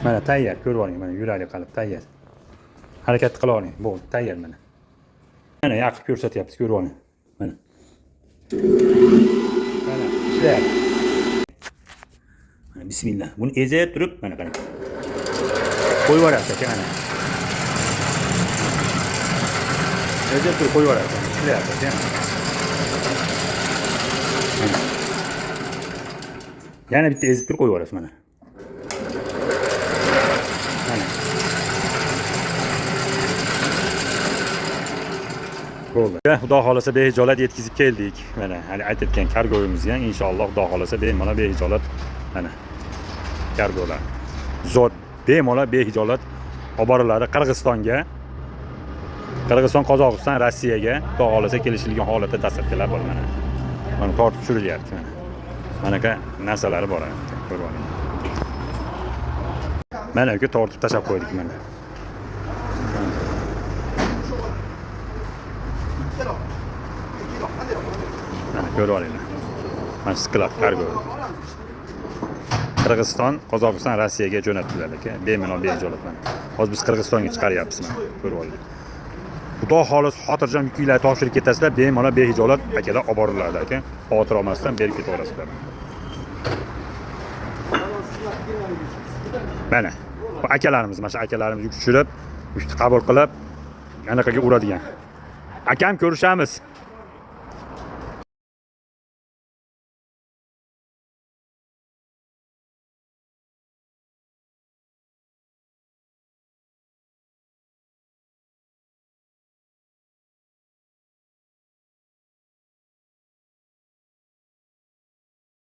Mana tayyor, ko'rib oling, mana yuragi qalib tayyor. Harakat qila oling, bo'ldi, tayyor mana. Mana yaqib ko'rsatyapmiz, ko'rib oling. Mana. Mana ishlayapti. Mana bismillah. Buni ezib turib, mana qarang. Qo'yib yuborasiz aka mana. Ezib turib qo'yib yuborasiz. Ishlayapti aka. Yana bitta ezib turib qo'yib yuborasiz mana. Mana. Bo'ldi. Xudo xolasa behijolat yetkazib keldik. Mana hali aytayotgan kargoyimizga inshaalloh Xudo xolasa bemalol behijolat mana kargolar. Zot bemalol behijolat olib boriladi Qirg'izistonga. Qirg'iziston, Qozog'iston, Rossiyaga Xudo xolasa kelishilgan holatda dastlabkilar bor mana. Mana tortib tushirilyapti mana. Manaqa narsalari bor ekan, ko'rib oling. Mana yo'q tortib tashab qo'ydik mana. Mana ko'rib olinglar. Mana sklad kargo. Qirg'iziston, Qozog'iston, Rossiyaga jo'natiladi aka. Bemalol behijolat mana. Hozir biz Qirg'izistonga chiqaryapmiz mana. Ko'rib olinglar. Xudo xolos xotirjam yukinglarni topshirib ketasizlar, bemalol behijolat akalar olib boriladi aka. Xavotir olmasdan berib ketaverasizlar. Mana bu akalarimiz, mana shu akalarimiz yuk tushirib, yukni qabul qilib, anaqaga uradigan. Akam ko'rishamiz.